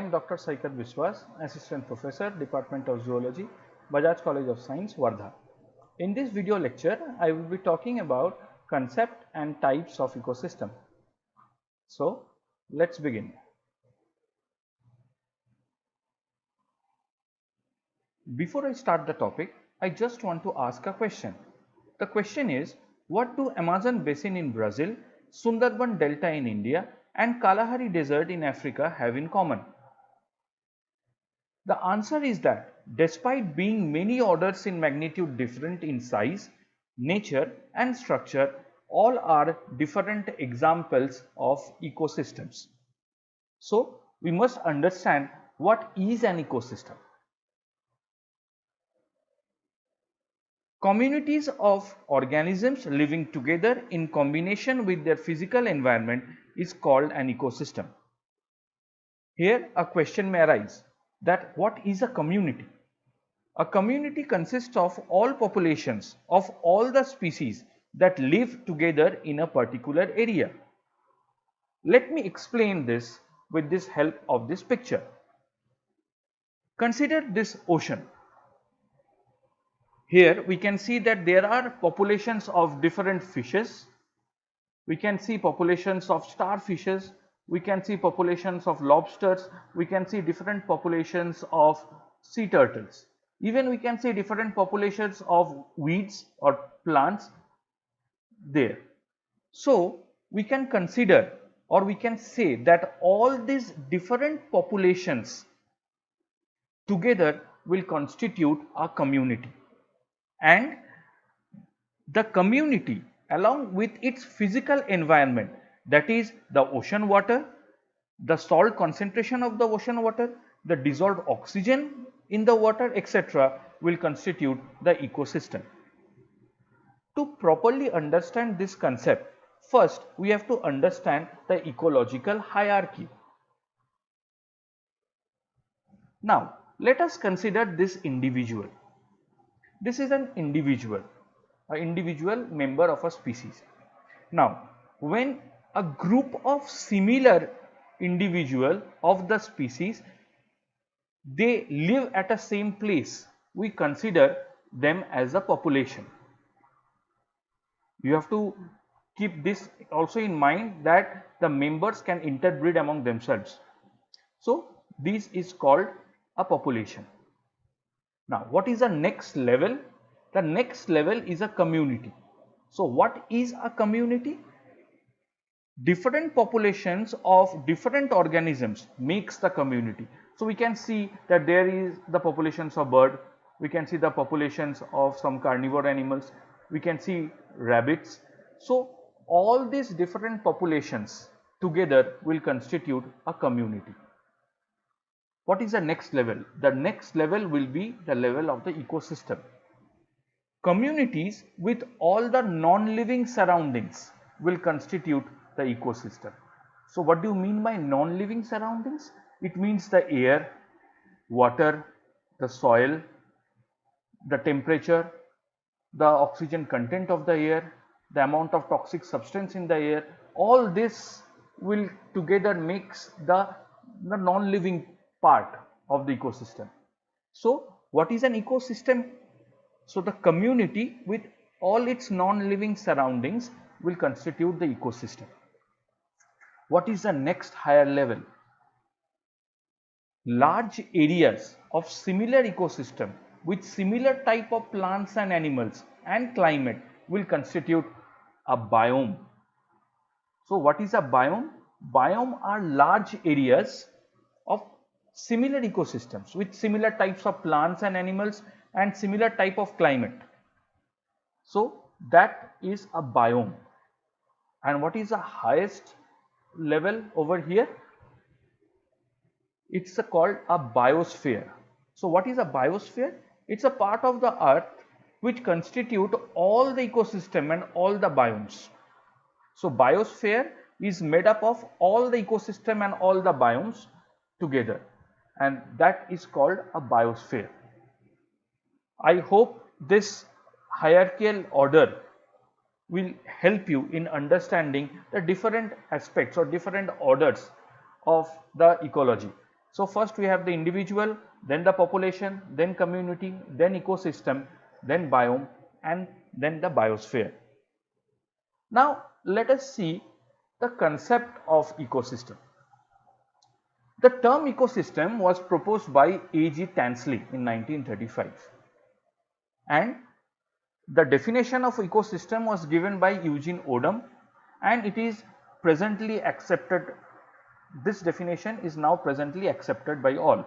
am Dr. Saikat Biswas, Assistant Professor, Department of Zoology, Bajaj College of Science, Wardha. In this video lecture, I will be talking about concept and types of ecosystem. So, let's begin. Before I start the topic, I just want to ask a question. The question is, what do Amazon Basin in Brazil, Sundarban Delta in India and Kalahari Desert in Africa have in common? The answer is that despite being many orders in magnitude different in size, nature and structure, all are different examples of ecosystems. So, we must understand what is an ecosystem. Communities of organisms living together in combination with their physical environment is called an ecosystem. Here a question may arise that what is a community? A community consists of all populations of all the species that live together in a particular area. Let me explain this with this help of this picture. Consider this ocean. Here we can see that there are populations of different fishes. We can see populations of starfishes. We can see populations of lobsters. We can see different populations of sea turtles. Even we can see different populations of weeds or plants there. So, we can consider or we can say that all these different populations together will constitute a community, and the community along with its physical environment, that is the ocean water, the salt concentration of the ocean water, the dissolved oxygen in the water, etc., will constitute the ecosystem. To properly understand this concept, first we have to understand the ecological hierarchy. Now, let us consider this individual. This is an individual member of a species. Now, when a group of similar individual of the species, they live at a same place, we consider them as a population. You have to keep this also in mind that the members can interbreed among themselves. So, this is called a population. Now, what is the next level? The next level is a community. So, what is a community? Different populations of different organisms makes the community. So, we can see that there is the populations of bird, we can see the populations of some carnivore animals, we can see rabbits. So, all these different populations together will constitute a community. What is the next level? The next level will be the level of the ecosystem. Communities with all the non-living surroundings will constitute the ecosystem. So, what do you mean by non-living surroundings? It means the air, water, the soil, the temperature, the oxygen content of the air, the amount of toxic substance in the air, all this will together makes the non-living part of the ecosystem. So, what is an ecosystem? So, the community with all its non-living surroundings will constitute the ecosystem. What is the next higher level? Large areas of similar ecosystem with similar type of plants and animals and climate will constitute a biome. So, what is a biome? Biome are large areas of similar ecosystems with similar types of plants and animals and similar type of climate. So, that is a biome. And what is the highest level over here? It's called a biosphere. So, what is a biosphere? It's a part of the earth which constitute all the ecosystem and all the biomes. So, biosphere is made up of all the ecosystem and all the biomes together, and that is called a biosphere. I hope this hierarchical order will help you in understanding the different aspects or different orders of the ecology. So first we have the individual, then the population, then community, then ecosystem, then biome, and then the biosphere. Now let us see the concept of ecosystem. The term ecosystem was proposed by A.G. Tansley in 1935, and the definition of ecosystem was given by Eugene Odum, and it is presently accepted. This definition is now presently accepted by all.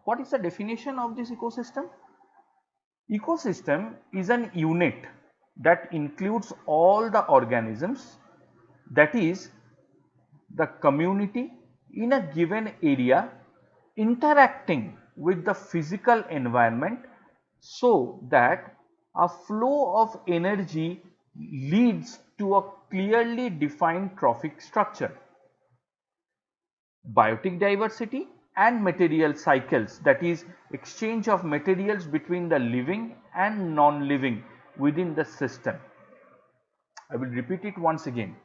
What is the definition of this ecosystem? Ecosystem is an unit that includes all the organisms, that is the community in a given area interacting with the physical environment so that a flow of energy leads to a clearly defined trophic structure. Biotic diversity and material cycles, that is exchange of materials between the living and non-living within the system. I will repeat it once again.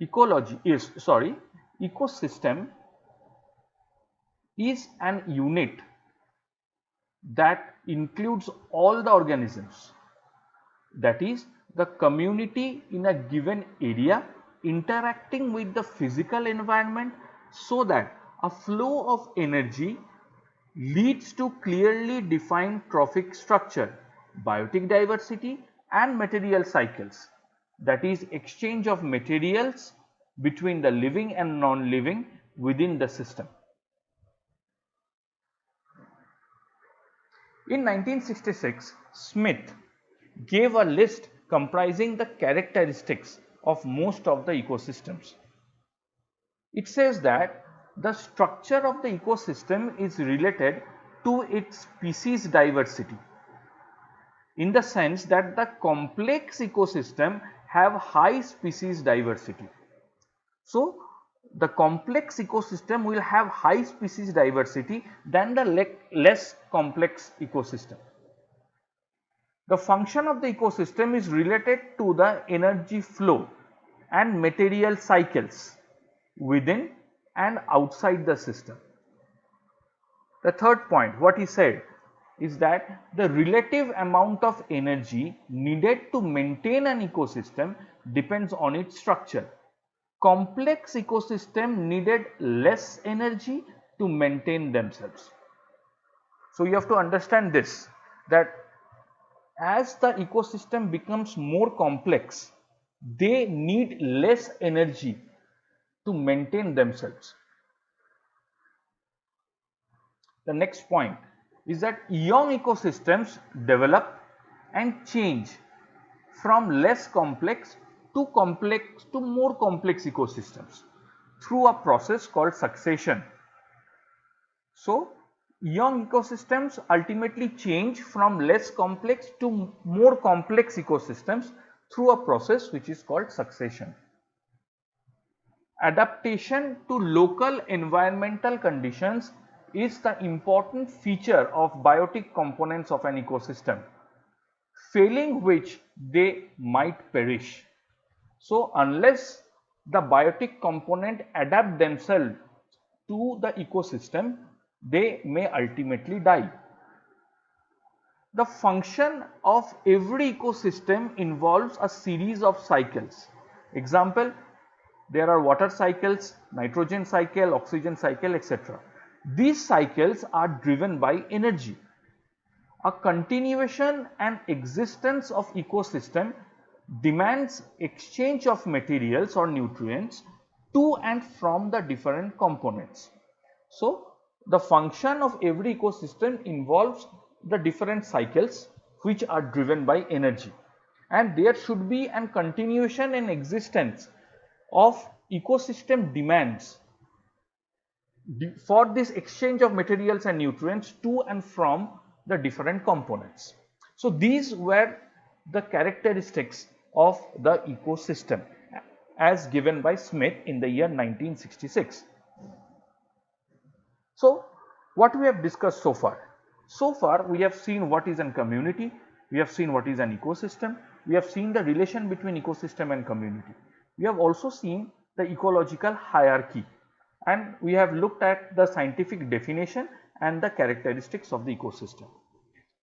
Ecosystem is an unit that includes all the organisms, that is the community in a given area interacting with the physical environment so that a flow of energy leads to clearly defined trophic structure, biotic diversity and material cycles, that is exchange of materials between the living and non-living within the system. In 1966, Smith gave a list comprising the characteristics of most of the ecosystems. It says that the structure of the ecosystem is related to its species diversity, in the sense that the complex ecosystem have high species diversity. So the complex ecosystem will have high species diversity than the less complex ecosystem. The function of the ecosystem is related to the energy flow and material cycles within and outside the system. The third point, what he said is that the relative amount of energy needed to maintain an ecosystem depends on its structure. Complex ecosystem needed less energy to maintain themselves. So you have to understand this, that as the ecosystem becomes more complex, they need less energy to maintain themselves. The next point is that young ecosystems develop and change from less complex to more complex ecosystems through a process called succession. So young ecosystems ultimately change from less complex to more complex ecosystems through a process which is called succession. Adaptation to local environmental conditions is the important feature of biotic components of an ecosystem, failing which they might perish. So unless the biotic component adapt themselves to the ecosystem, they may ultimately die. The function of every ecosystem involves a series of cycles. Example, there are water cycles, nitrogen cycle, oxygen cycle, etc. These cycles are driven by energy. A continuation and existence of ecosystem demands exchange of materials or nutrients to and from the different components. So the function of every ecosystem involves the different cycles which are driven by energy, and there should be a continuation and existence of ecosystem demands for this exchange of materials and nutrients to and from the different components. So these were the characteristics of the ecosystem as given by Smith in the year 1966. So what we have discussed so far? So far we have seen what is a community, we have seen what is an ecosystem, we have seen the relation between ecosystem and community. We have also seen the ecological hierarchy. and we have looked at the scientific definition and the characteristics of the ecosystem.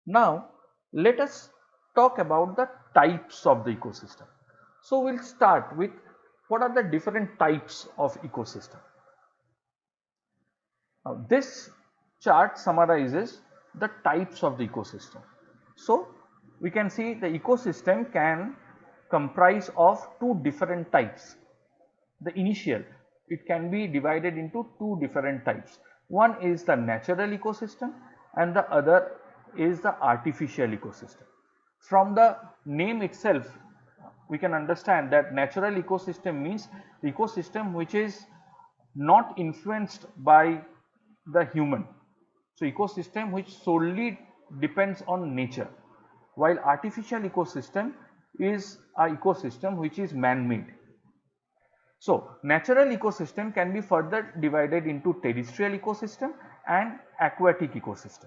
Now let us talk about the types of the ecosystem. So we'll start with what are the different types of ecosystem. Now this chart summarizes the types of the ecosystem. So we can see the ecosystem can comprise of two different types. The initial, it can be divided into two different types. One is the natural ecosystem and the other is the artificial ecosystem. From the name itself, we can understand that natural ecosystem means the ecosystem which is not influenced by the human. So ecosystem which solely depends on nature, while artificial ecosystem is a ecosystem which is man-made. So natural ecosystem can be further divided into terrestrial ecosystem and aquatic ecosystem.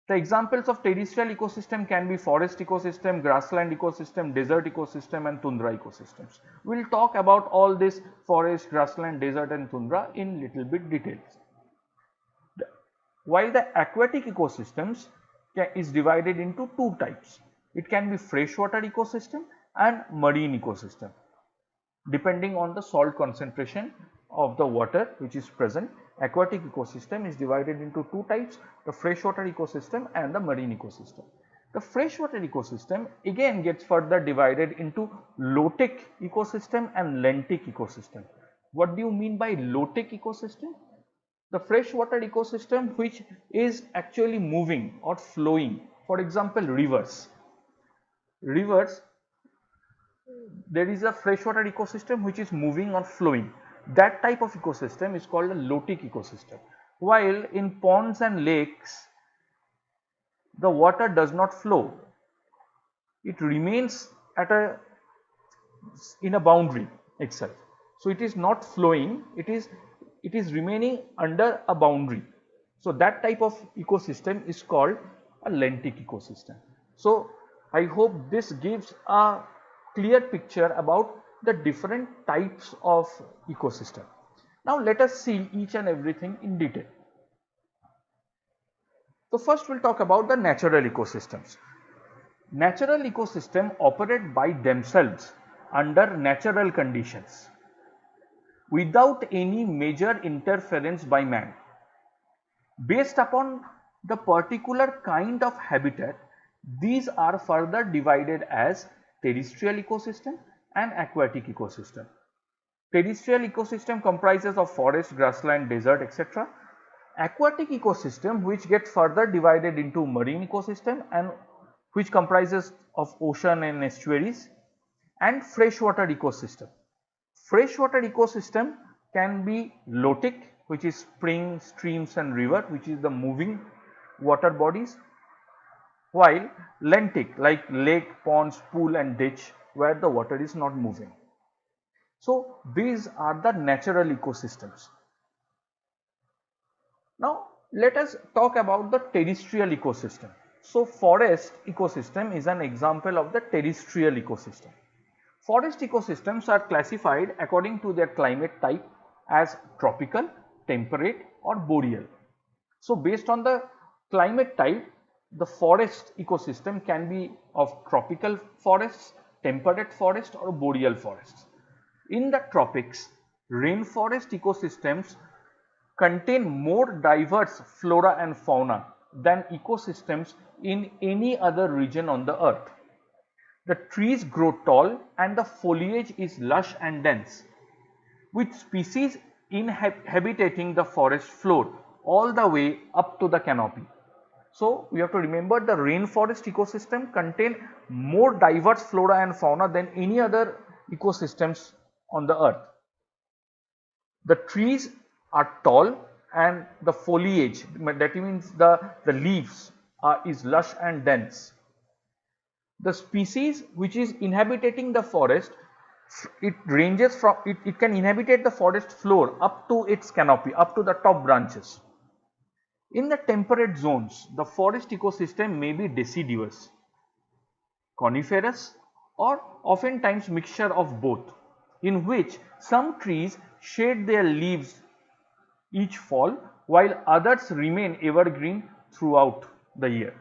The examples of terrestrial ecosystem can be forest ecosystem, grassland ecosystem, desert ecosystem and tundra ecosystems. We will talk about all this forest, grassland, desert and tundra in little bit details. While the aquatic ecosystems is divided into two types. It can be freshwater ecosystem and marine ecosystem, depending on the salt concentration of the water which is present. Aquatic ecosystem is divided into two types, the freshwater ecosystem and the marine ecosystem. The freshwater ecosystem again gets further divided into lotic ecosystem and lentic ecosystem. What do you mean by lotic ecosystem? The freshwater ecosystem which is actually moving or flowing, for example rivers. There is a freshwater ecosystem which is moving or flowing. That type of ecosystem is called a lotic ecosystem. While in ponds and lakes, the water does not flow. It remains in a boundary itself. So it is not flowing, it is remaining under a boundary. So that type of ecosystem is called a lentic ecosystem. So I hope this gives a clear picture about the different types of ecosystem. Now let us see each and everything in detail. So first we'll talk about the natural ecosystems. Natural ecosystems operate by themselves under natural conditions without any major interference by man. Based upon the particular kind of habitat, these are further divided as terrestrial ecosystem and aquatic ecosystem. Terrestrial ecosystem comprises of forest, grassland, desert, etc. Aquatic ecosystem which get further divided into marine ecosystem and which comprises of ocean and estuaries, and freshwater ecosystem. Freshwater ecosystem can be lotic, which is spring, streams and river, which is the moving water bodies, while lentic like lake, ponds, pool and ditch where the water is not moving. So these are the natural ecosystems. Now let us talk about the terrestrial ecosystem. So forest ecosystem is an example of the terrestrial ecosystem. Forest ecosystems are classified according to their climate type as tropical, temperate or boreal. So based on the climate type, the forest ecosystem can be of tropical forests, temperate forest or boreal forests. In the tropics, rainforest ecosystems contain more diverse flora and fauna than ecosystems in any other region on the earth. The trees grow tall and the foliage is lush and dense, with species inhabiting the forest floor all the way up to the canopy. So we have to remember the rainforest ecosystem contain more diverse flora and fauna than any other ecosystems on the earth. The trees are tall and the foliage, that means the leaves is lush and dense. The species which is inhabiting the forest, it ranges from, it can inhabit the forest floor up to its canopy, up to the top branches. In the temperate zones, the forest ecosystem may be deciduous, coniferous or oftentimes mixture of both. in which some trees shed their leaves each fall while others remain evergreen throughout the year.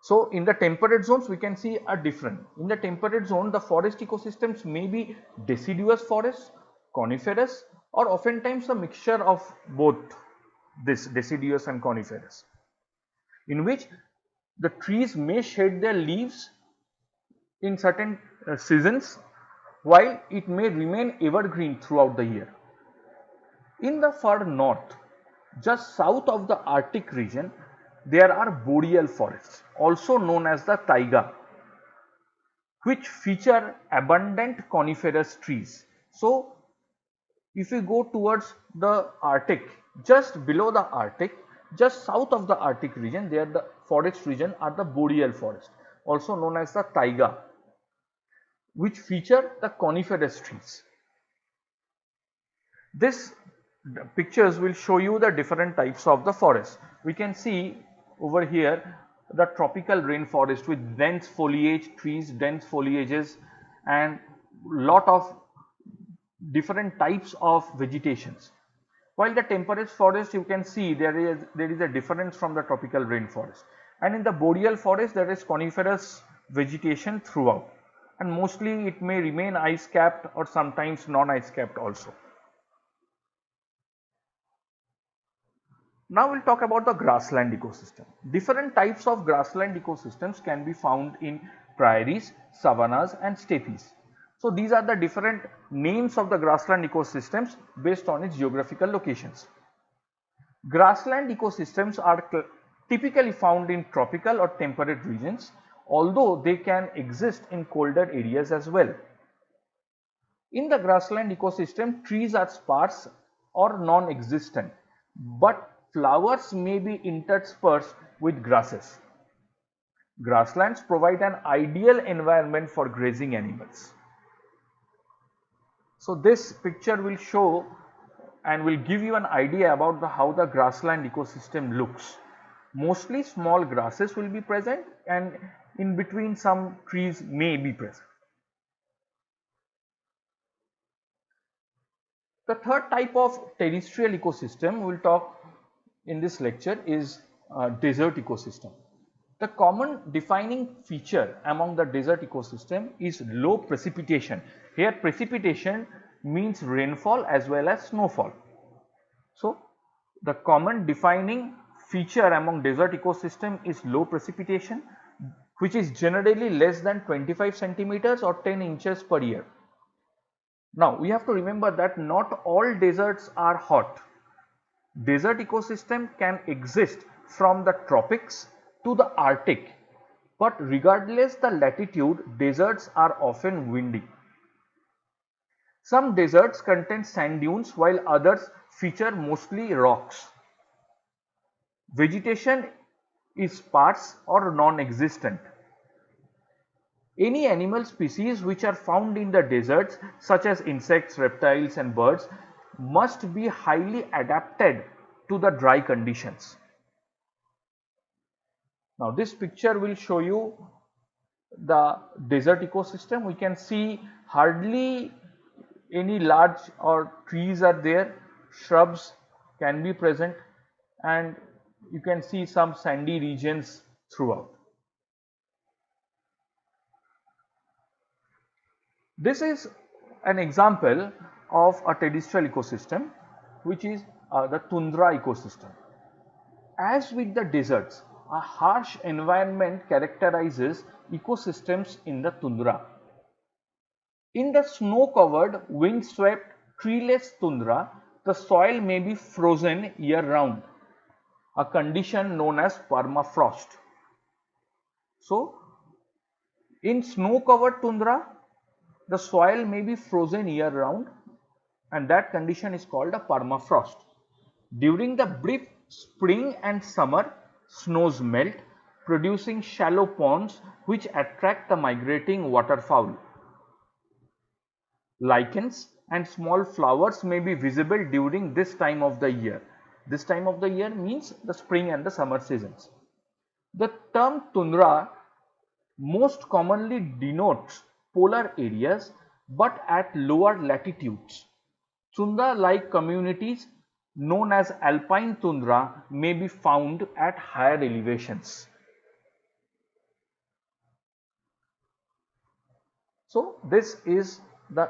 So, in the temperate zones we can see a different. In the temperate zone the forest ecosystems may be deciduous forests, coniferous, or oftentimes a mixture of both this deciduous and coniferous, in which the trees may shed their leaves in certain seasons while it may remain evergreen throughout the year. In the far north, just south of the Arctic region, there are boreal forests, also known as the taiga, which feature abundant coniferous trees. So, if you go towards the Arctic, just below the Arctic, just south of the Arctic region, there the forest region are the boreal forest, also known as the taiga, which feature the coniferous trees. This pictures will show you the different types of the forest. We can see over here the tropical rainforest with dense foliage, trees, dense foliages, and lot of different types of vegetations. While the temperate forest, you can see there is a difference from the tropical rainforest, and in the boreal forest there is coniferous vegetation throughout, and mostly it may remain ice capped or sometimes non ice capped also. Now we will talk about the grassland ecosystem. Different types of grassland ecosystems can be found in prairies, savannas and steppes. So these are the different names of the grassland ecosystems based on its geographical locations. Grassland ecosystems are typically found in tropical or temperate regions, although they can exist in colder areas as well. In the grassland ecosystem, trees are sparse or non-existent, but flowers may be interspersed with grasses. Grasslands provide an ideal environment for grazing animals. So this picture will show and will give you an idea about how the grassland ecosystem looks. Mostly small grasses will be present, and in between some trees may be present. The third type of terrestrial ecosystem we will talk in this lecture is desert ecosystem. The common defining feature among the desert ecosystem is low precipitation. Here precipitation means rainfall as well as snowfall. So the common defining feature among desert ecosystem is low precipitation, which is generally less than 25 centimeters or 10 inches per year. Now we have to remember that not all deserts are hot. Desert ecosystem can exist from the tropics to the Arctic, but regardless the latitude, deserts are often windy. Some deserts contain sand dunes while others feature mostly rocks. Vegetation is sparse or non-existent. Any animal species which are found in the deserts, such as insects, reptiles and birds, must be highly adapted to the dry conditions. Now this picture will show you the desert ecosystem. We can see hardly any large or trees are there, shrubs can be present, and you can see some sandy regions throughout. This is an example of a terrestrial ecosystem, which is the tundra ecosystem. As with the deserts, a harsh environment characterizes ecosystems in the tundra. In the snow-covered, wind-swept, treeless tundra, the soil may be frozen year-round, a condition known as permafrost. So, in snow-covered tundra, the soil may be frozen year-round, and that condition is called a permafrost. During the brief spring and summer, snows melt, producing shallow ponds which attract the migrating waterfowl. Lichens and small flowers may be visible during this time of the year. This time of the year means the spring and the summer seasons. The term tundra most commonly denotes polar areas but at lower latitudes. Tundra-like communities known as alpine tundra may be found at higher elevations. So this is the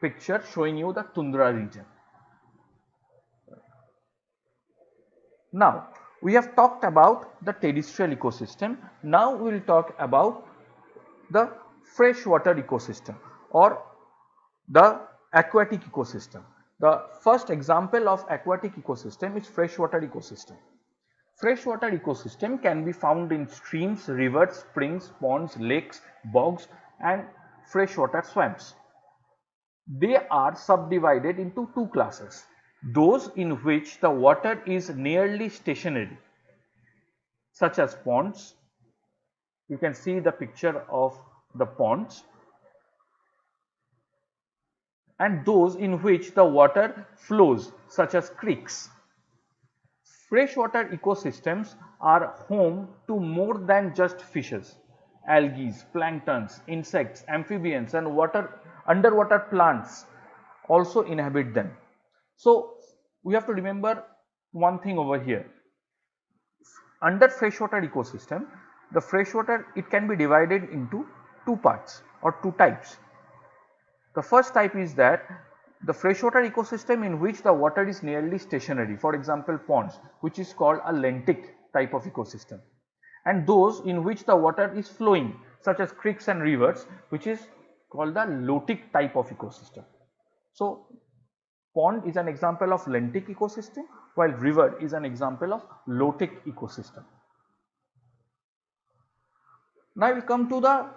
picture showing you the tundra region. Now we have talked about the terrestrial ecosystem. Now we will talk about the freshwater ecosystem or the aquatic ecosystem. The first example of aquatic ecosystem is freshwater ecosystem. Freshwater ecosystem can be found in streams, rivers, springs, ponds, lakes, bogs and freshwater swamps. They are subdivided into two classes. Those in which the water is nearly stationary, such as ponds. You can see the picture of the ponds, and those in which the water flows, such as creeks. Freshwater ecosystems are home to more than just fishes. Algae, planktons, insects, amphibians and underwater plants also inhabit them. So we have to remember one thing over here. Under freshwater ecosystem, the freshwater, it can be divided into two parts or two types. The first type is that the freshwater ecosystem in which the water is nearly stationary, for example ponds, which is called a lentic type of ecosystem, and those in which the water is flowing, such as creeks and rivers, which is called the lotic type of ecosystem. So pond is an example of lentic ecosystem, while river is an example of lotic ecosystem. Now we come to the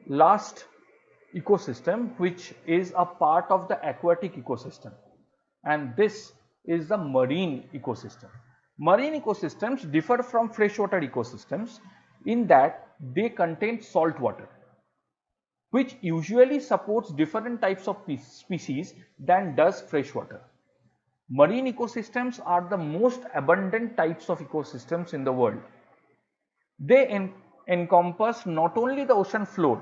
last ecosystem, which is a part of the aquatic ecosystem, and this is the marine ecosystem. Marine ecosystems differ from freshwater ecosystems in that they contain salt water, which usually supports different types of species than does freshwater. Marine ecosystems are the most abundant types of ecosystems in the world. They encompass not only the ocean floor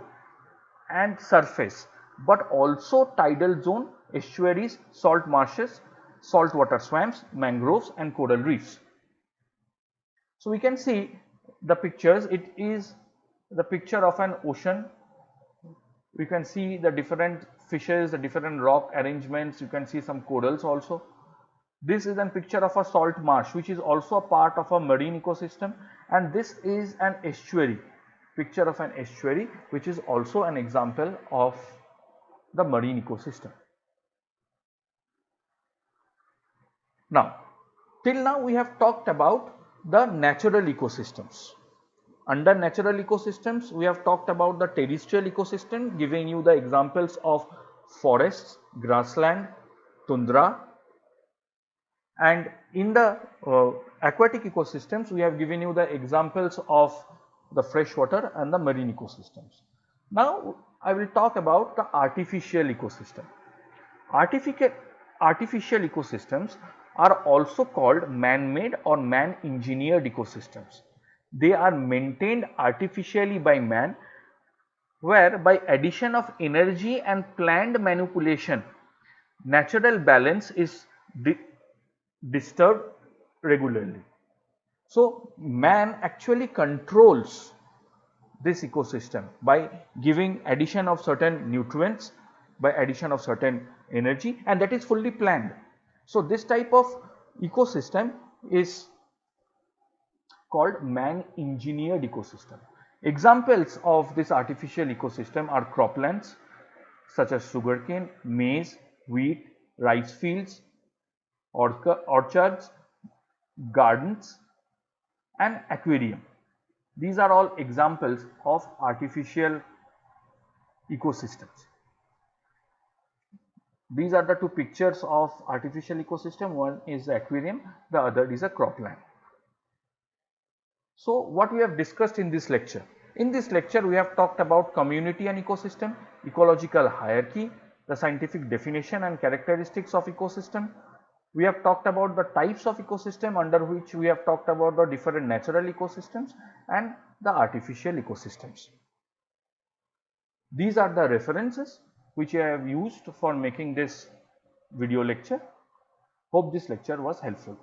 and surface, but also tidal zone, estuaries, salt marshes, saltwater swamps, mangroves and coral reefs. So we can see the pictures. It is the picture of an ocean. We can see the different fishes, the different rock arrangements. You can see some corals also. This is a picture of a salt marsh, which is also a part of a marine ecosystem, and this is an estuary, picture of an estuary, which is also an example of the marine ecosystem. Now, till now we have talked about the natural ecosystems. Under natural ecosystems, we have talked about the terrestrial ecosystem, giving you the examples of forests, grassland, tundra, and in the aquatic ecosystems, we have given you the examples of the freshwater and the marine ecosystems. Now I will talk about the artificial ecosystem. Artificial ecosystem's are also called man-made or man-engineered ecosystems. They are maintained artificially by man, where by addition of energy and planned manipulation, natural balance is disturbed regularly. So man actually controls this ecosystem by giving addition of certain nutrients, by addition of certain energy, and that is fully planned. So this type of ecosystem is called man engineered ecosystem. Examples of this artificial ecosystem are croplands such as sugarcane, maize, wheat, rice fields, orchards, gardens and aquarium. These are all examples of artificial ecosystems. These are the two pictures of artificial ecosystem. One is the aquarium, the other is a cropland. So what we have discussed in this lecture? In this lecture we have talked about community and ecosystem, ecological hierarchy, the scientific definition and characteristics of ecosystem. We have talked about the types of ecosystem, under which we have talked about the different natural ecosystems and the artificial ecosystems. These are the references which I have used for making this video lecture. Hope this lecture was helpful.